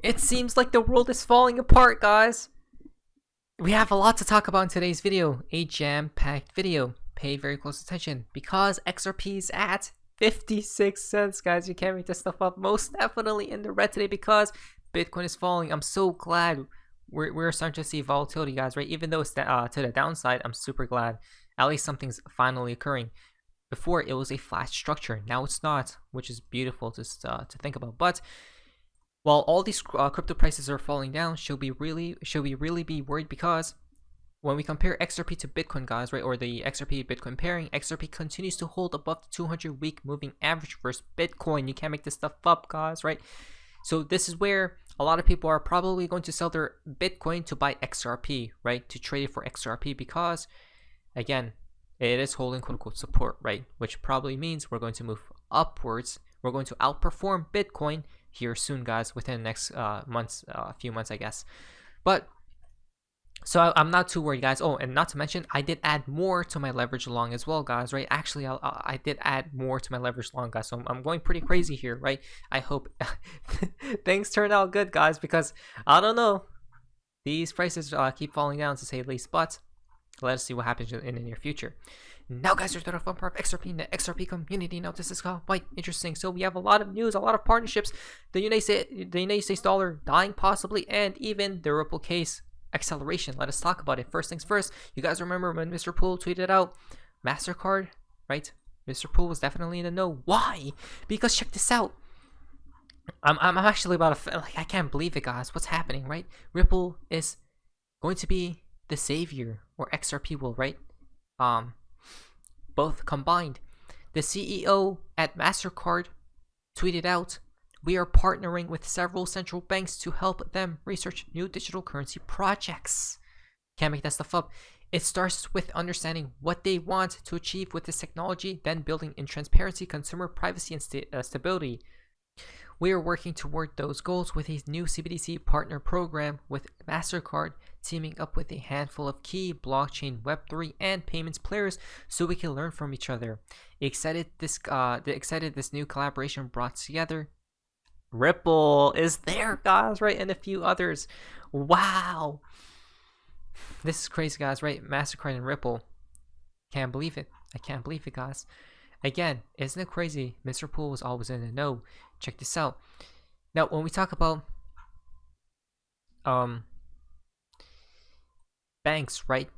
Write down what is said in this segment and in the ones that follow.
It seems like the world is falling apart, guys. We have a lot to talk about in today's video, a jam-packed video. Pay very close attention because XRP is at 56 cents, guys. You can't make this stuff up. Most definitely in the red today because Bitcoin is falling. I'm so glad we're starting to see volatility, guys, right? Even though it's to the downside, I'm super glad. At least something's finally occurring. Before, it was a flat structure. Now it's not, which is beautiful to think about. But while all these crypto prices are falling down, should we really be worried? Because when we compare XRP to Bitcoin, guys, right, or the XRP Bitcoin pairing, XRP continues to hold above the 200-week moving average versus Bitcoin. You can't make this stuff up, guys, right? So this is where a lot of people are probably going to sell their Bitcoin to buy XRP, right, to trade it for XRP because, again, it is holding quote-unquote support, right, which probably means we're going to move upwards. We're going to outperform Bitcoin here soon, guys, within the next few months, I guess. But so I'm not too worried, guys. Oh, and not to mention, I did add more to my leverage long as well, guys, right? Actually, I did add more to my leverage long, guys. So I'm going pretty crazy here, right? I hope things turn out good, guys, because I don't know. These prices keep falling down, to say the least, but let us see what happens in the near future. Now, guys, there's the fun part of XRP, the XRP community. Now, this is quite interesting. So we have a lot of news, a lot of partnerships. The United States dollar dying possibly, and even the Ripple case acceleration. Let us talk about it. First things first. You guys remember when Mr. Poole tweeted out MasterCard, right? Mr. Poole was definitely in the know. Why? Because check this out. I'm actually about to, like, I can't believe it, guys. What's happening, right? Ripple is going to be the savior, or XRP will, right? Both combined. The CEO at MasterCard tweeted out, "We are partnering with several central banks to help them research new digital currency projects." Can't make that stuff up. It starts with understanding what they want to achieve with this technology, then building in transparency, consumer privacy, and stability. We are working toward those goals with a new CBDC partner program with MasterCard teaming up with a handful of key blockchain, Web3, and payments players so we can learn from each other. Excited this new collaboration brought together. Ripple is there, guys, right? And a few others. Wow. This is crazy, guys, right? MasterCard and Ripple. Can't believe it. I can't believe it, guys. Again, isn't it crazy? Mr. Poole was always in the know. Check this out. Now, when we talk about banks, right?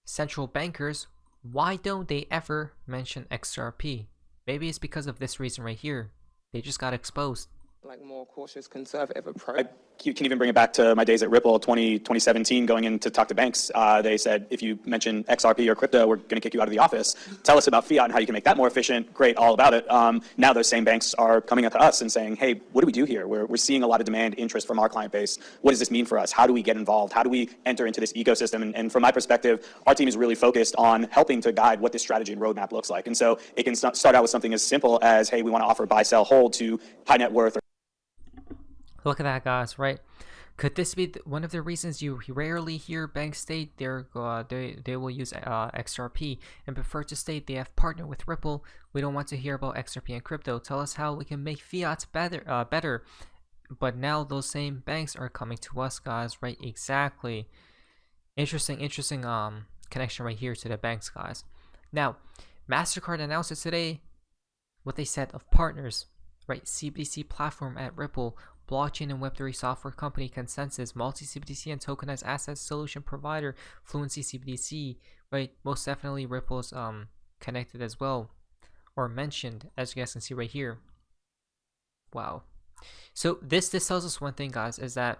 Central bankers, why don't they ever mention XRP? Maybe it's because of this reason right here. They just got exposed. Like more cautious, conservative approach. You can even bring it back to my days at Ripple 2017, going in to talk to banks. They said, if you mention XRP or crypto, we're going to kick you out of the office. Tell us about fiat and how you can make that more efficient. Great, all about it. Now those same banks are coming up to us and saying, hey, what do we do here? We're seeing a lot of demand, interest from our client base. What does this mean for us? How do we get involved? How do we enter into this ecosystem? And from my perspective, our team is really focused on helping to guide what this strategy and roadmap looks like. And so it can start out with something as simple as, hey, we want to offer buy, sell, hold to high net worth. Look at that, guys, right? Could this be one of the reasons you rarely hear banks state they will use XRP and prefer to state they have partnered with Ripple? We don't want to hear about XRP and crypto. Tell us how we can make fiat better. But now those same banks are coming to us, guys, right? Exactly. Interesting connection right here to the banks, guys. Now, MasterCard announced it today what they said of partners, right? CBDC platform at Ripple, blockchain and Web3 software company Consensus, multi-CBDC and tokenized assets solution provider, Fluency CBDC, right? Most definitely Ripple's connected as well, or mentioned, as you guys can see right here. Wow. So this tells us one thing, guys, is that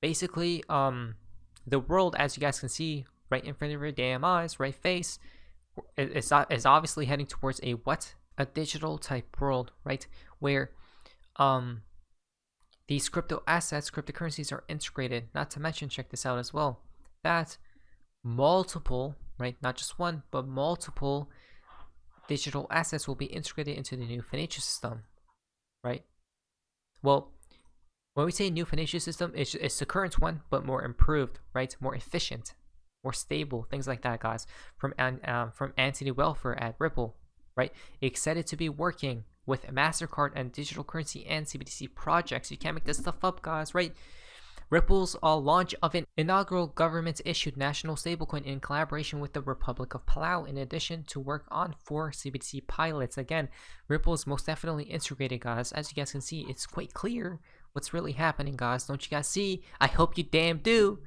basically the world, as you guys can see right in front of your damn eyes, right face, is obviously heading towards a what? A digital type world, right? Where these crypto assets, cryptocurrencies are integrated. Not to mention, check this out as well, that multiple, right, not just one, but multiple digital assets will be integrated into the new financial system, right? Well, when we say new financial system, it's the current one, but more improved, right? More efficient, more stable, things like that, guys. From Anthony Welfare at Ripple, right? Excited to be working with MasterCard and digital currency and CBDC projects. You can't make this stuff up, guys, right? Ripple's launch of an inaugural government-issued national stablecoin in collaboration with the Republic of Palau, in addition to work on 4 CBDC pilots. Again, Ripple is most definitely integrated, guys. As you guys can see, it's quite clear what's really happening, guys. Don't you guys see? I hope you damn do.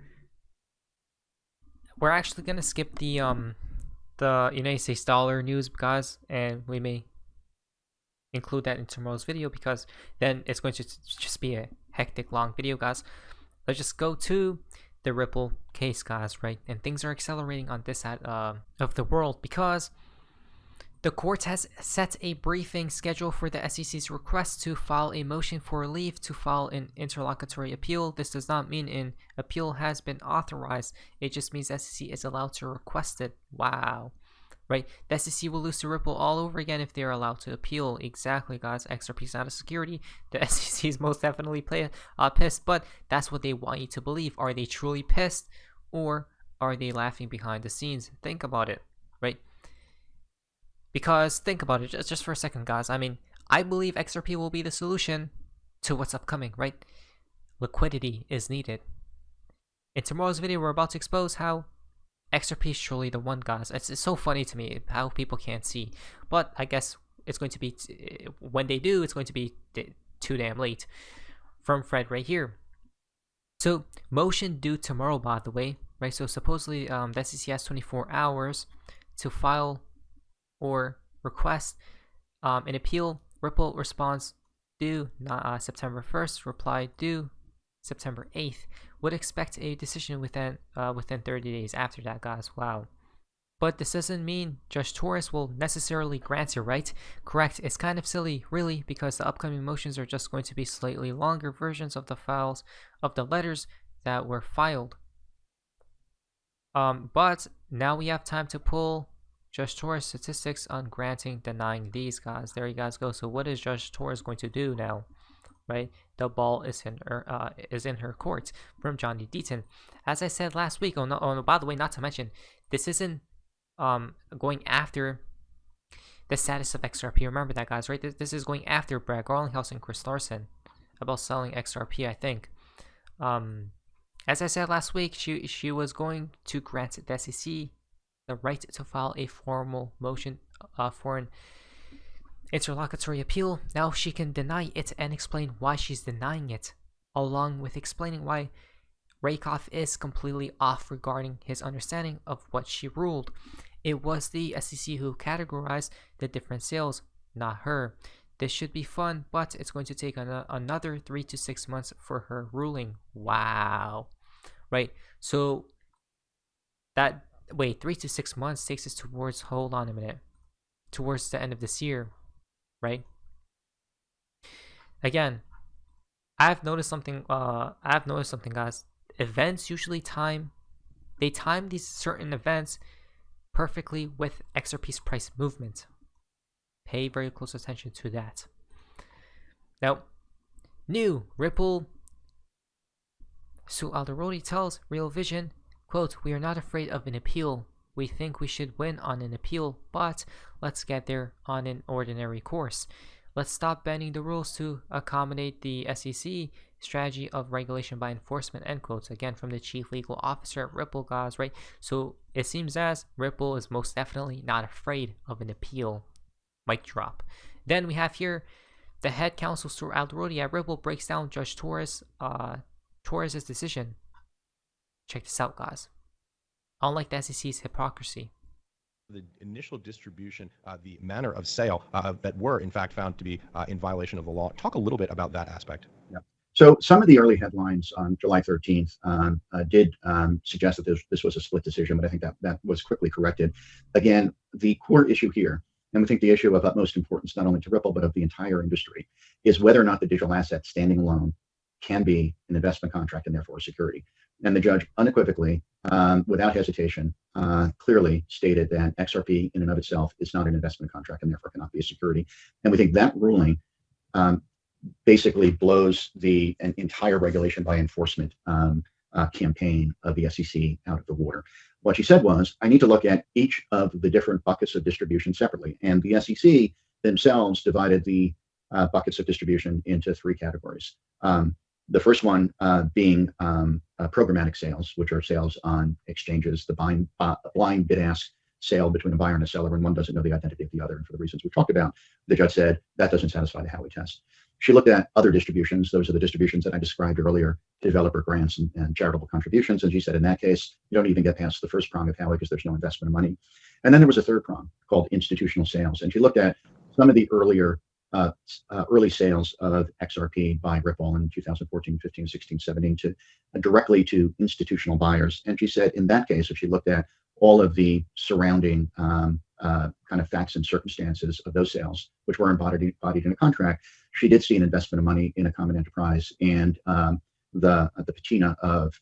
We're actually gonna skip the United States dollar news, guys, and we may include that in tomorrow's video because then it's going to just be a hectic long video, guys. Let's just go to the Ripple case, guys, right? And things are accelerating on this side of the world because the court has set a briefing schedule for the SEC's request to file a motion for leave to file an interlocutory appeal. This does not mean an appeal has been authorized. It just means SEC is allowed to request it. Wow. Right? The SEC will lose to Ripple all over again if they are allowed to appeal. Exactly, guys. XRP is not a security. The SEC is most definitely pissed, but that's what they want you to believe. Are they truly pissed, or are they laughing behind the scenes? Think about it, right? Because think about it just for a second, guys. I mean, I believe XRP will be the solution to what's upcoming, right? Liquidity is needed. In tomorrow's video, we're about to expose how XRP is truly the one, guys. It's so funny to me how people can't see, but I guess it's going to be when they do, it's going to be too damn late. From Fred right here. So motion due tomorrow, by the way, right? So supposedly the SEC has 24 hours to file or request an appeal. Ripple response due September 1st. Reply due September 8th. Would expect a decision within 30 days after that, guys. Wow. But this doesn't mean Judge Torres will necessarily grant it, right? Correct. It's kind of silly, really, because the upcoming motions are just going to be slightly longer versions of the files of the letters that were filed. But now we have time to pull Judge Torres' statistics on granting, denying these, guys. There you guys go. So what is Judge Torres going to do now? Right, the ball is in her court. From Johnny Deaton. As I said last week, no, by the way, not to mention, this isn't going after the status of XRP. Remember that, guys, right? This is going after Brad Garlinghouse and Chris Larson about selling XRP, I think. As I said last week, she was going to grant the SEC the right to file a formal motion for an interlocutory appeal. Now she can deny it and explain why she's denying it, along with explaining why Rakoff is completely off regarding his understanding of what she ruled. It was the SEC who categorized the different sales, not her. This should be fun, but it's going to take another 3 to 6 months for her ruling. Wow. Right, so that, wait, 3 to 6 months takes us towards, hold on a minute, towards the end of this year. Right. Again, I've noticed something, guys. Events usually time these certain events perfectly with XRP's price movement. Pay very close attention to that. Now, new Ripple Sue Alderodi tells Real Vision, quote, "We are not afraid of an appeal. We think we should win on an appeal, but let's get there on an ordinary course. Let's stop bending the rules to accommodate the SEC strategy of regulation by enforcement," end quotes. Again, from the chief legal officer at Ripple, guys, right? So it seems as Ripple is most definitely not afraid of an appeal. Mic drop. Then we have here the head counsel, Sue Alderodi at Ripple, breaks down Judge Torres' decision. Check this out, guys. Unlike the SEC's hypocrisy. The initial distribution, the manner of sale that were in fact found to be in violation of the law. Talk a little bit about that aspect. Yeah. So some of the early headlines on July 13th did suggest that this was a split decision, but I think that was quickly corrected. Again, the core issue here, and we think the issue of utmost importance not only to Ripple but of the entire industry, is whether or not the digital asset standing alone can be an investment contract and therefore a security. And the judge unequivocally, without hesitation, clearly stated that XRP in and of itself is not an investment contract and therefore cannot be a security. And we think that ruling basically blows the entire regulation by enforcement campaign of the SEC out of the water. What she said was, I need to look at each of the different buckets of distribution separately. And the SEC themselves divided the buckets of distribution into three categories. The first one being programmatic sales, which are sales on exchanges, the blind bid-ask sale between a buyer and a seller, and one doesn't know the identity of the other. And for the reasons we've talked about, the judge said that doesn't satisfy the Howey test. She looked at other distributions. Those are the distributions that I described earlier, developer grants and charitable contributions. And she said, in that case, you don't even get past the first prong of Howey because there's no investment of money. And then there was a third prong called institutional sales. And she looked at some of the early sales of XRP by Ripple in 2014, 15, 16, 17 to directly to institutional buyers. And she said, in that case, if she looked at all of the surrounding kind of facts and circumstances of those sales, which were embodied in a contract, she did see an investment of money in a common enterprise and the patina of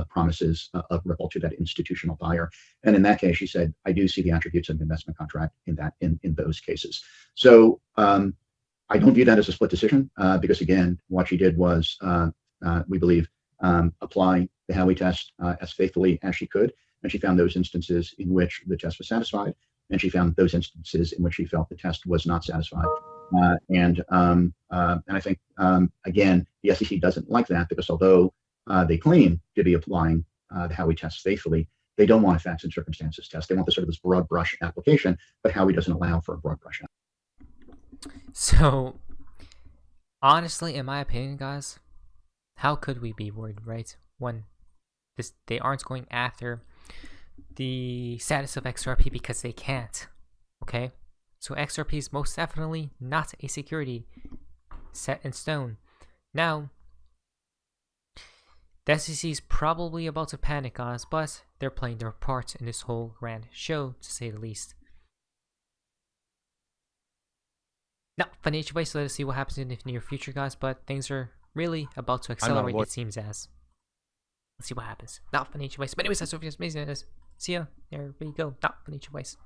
promises of Ripple to that institutional buyer. And in that case, she said, I do see the attributes of an investment contract in those cases. So I don't view that as a split decision because, again, what she did was, we believe, apply the Howey test as faithfully as she could. And she found those instances in which the test was satisfied. And she found those instances in which she felt the test was not satisfied. And I think, again, the SEC doesn't like that because although they claim to be applying the Howey test faithfully, they don't want a facts and circumstances test. They want this broad brush application, but Howey doesn't allow for a broad brush application. So, honestly, in my opinion, guys, how could we be worried, right? When they aren't going after the status of XRP because they can't, okay? So XRP is most definitely not a security set in stone. Now, the SEC is probably about to panic, guys, but they're playing their part in this whole grand show, to say the least. Now, financial ways, so let us see what happens in the near future, guys, but things are really about to accelerate, it seems as. Let's see what happens. Not financial waste. But anyways, that's so amazing. See ya. There we go. Not financial waste.